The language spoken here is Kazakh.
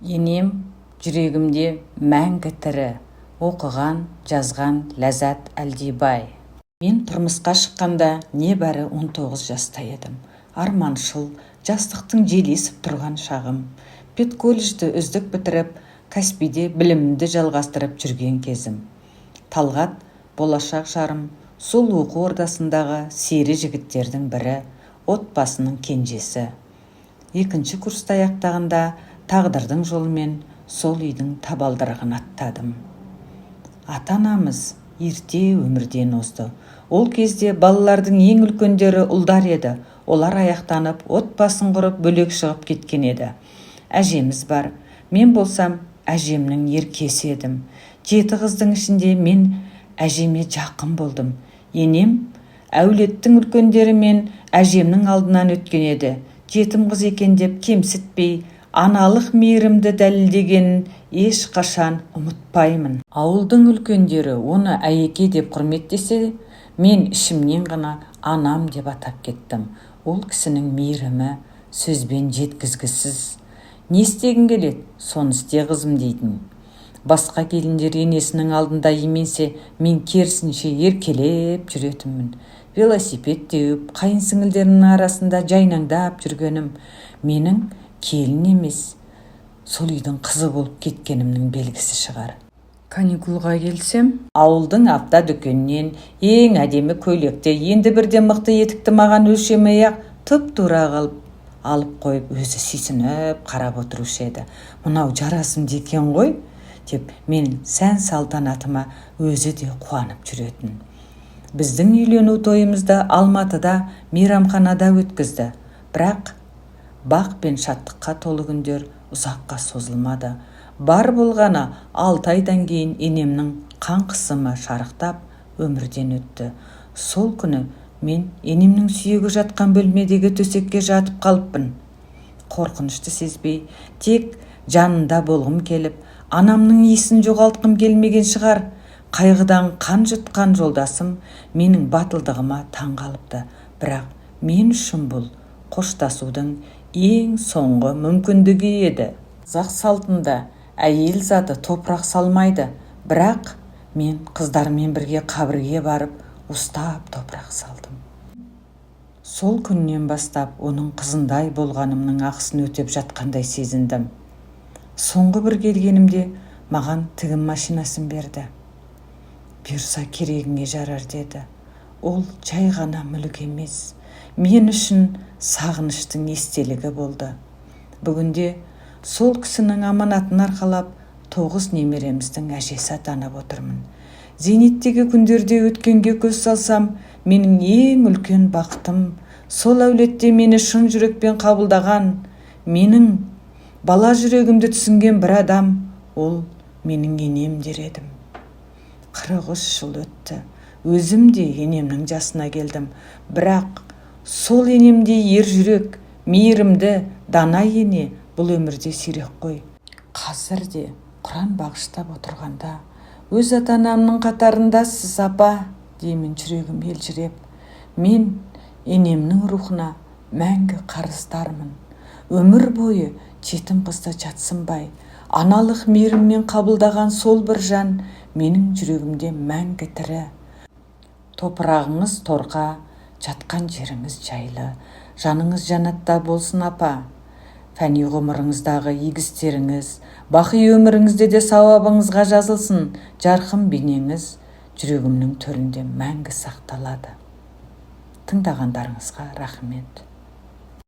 Енем жүрегімде мәңгі тірі, оқыған, жазған Ләззат Әлдебай. Мен тұрмысқа шыққанда небәрі 19 жаста едім. Арманшыл, жастықтың желесіп тұрған шағым. Педколледжді үздік бітіріп, Каспийде білімімді жалғастырып жүрген кезім. Талғат, болашақ жарым, сол оқу ордасындағы сері жігіттердің бірі, отбасының кенжесі. Екінші курста аяқтағанда тағдырдың жолымен сол үйдің табалдырығын аттадым. Ата-анамыз ерте өмірден озды. Ол кезде балалардың ең үлкендері ұлдар еді. Олар аяқтанып, отбасын құрып, бөлек шығып кеткен еді. Әжеміз бар. Мен болсам, әжемнің еркесі едім. 7 қыздың ішінде мен әжеме жақын болдым. Енем әулеттің үлкендері мен әжемнің алдынан өткен еді. Жетім қыз екен деп кемсітпей, аналық мейірімді дәлелдегенін ешқашан ұмытпаймын. Ауылдың үлкендері оны әйеке деп құрметтесе, мен ішімнен ғана анам деп атап кеттім. Ол кісінің мейірімі сөзбен жеткізгісіз. Не істегің келеді, соны істе қызым дейтін. Басқа келіндер енесінің алдында именсе, мен керісінше еркелеп жүретінмін. Велосипед теуіп, қайынсіңілдерінің арасында жайнаңдап жүргенім менің келін емес, сол үйдің қызы болып кеткенімнің белгісі шығар. Каникулға келсем, ауылдың апта дүкенінен ең әдемі көйлекті, енді бірде мықты етікті маған өлшемей-ақ тұп-тура алып қойып, өзі сүйсініп қарап отырушы еді. Мынау жарасымды екен ғой, деп мен сән салтанатыма өзі де қуанып жүретін. Біздің үйлену тойымызды Алматыда мейрамханада өткізді. Бірақ бақ пен шаттыққа толы күндер ұзаққа созылмады. Бар болғаны 6 айдан кейін енемнің қан қысымы шарықтап өмірден өтті. Сол күні мен енемнің сүйегі жатқан бөлмедегі төсекке жатып қалыппын. Қорқынышты сезбей, тек жанында болғым келіп, анамның иісін жоғалтқым келмеген шығар. Қайғыдан қан жұтқан жолдасым менің батылдығыма таң қалыпты. Бірақ мен үшін бұл қоштасудың ең соңғы мүмкіндігі еді. Қазақ салтында әйел заты топырақ салмайды, бірақ мен қыздармен бірге қабірге барып, ұстап топырақ салдым. Сол күннен бастап оның қызындай болғанымның ақысын өтеп жатқандай сезіндім. Соңғы бір келгенімде маған тігін машинасын берді. Бұйырса керегіңе жарар деді. Ол жай ғана мүлік емес, мен үшін сағыныштың естелігі болды. Бүгінде сол кісінің аманатын арқалап 9 немереміздің әжесі атанып отырмын. Зейнеттегі күндерде өткенге көз салсам, менің ең үлкен бақытым сол әулетте мені шын жүрекпен қабылдаған, менің бала жүрегімді түсінген бір адам, ол менің енем дер едім. 43 жыл өтті. Өзім де енемнің жасына келдім. Бірақ сол енемде ер жүрек, мейірімді, дана ене бұл өмірде сирек қой. Қазір де Құран бағыштап отырғанда, өз ата-анамның қатарында сіз апа, деймін жүрегім елжіреп. Мен енемнің рухына мәңгі қарыздармын. Өмір бойы жетім қызды жатсынбай, аналық мейіріммен қабылдаған сол бір жан менің жүрегімде мәңгі тірі. Топырағыңыз торқа, жатқан жеріңіз жайлы, жаныңыз жанатта болсын апа. Фәни ғұмырыңыздағы игістеріңіз, бақи өміріңізде де сауабыңызға жазылсын. Жарқын бейнеңіз жүрегімнің төрінде мәңгі сақталады. Тыңдағандарыңызға рахмет.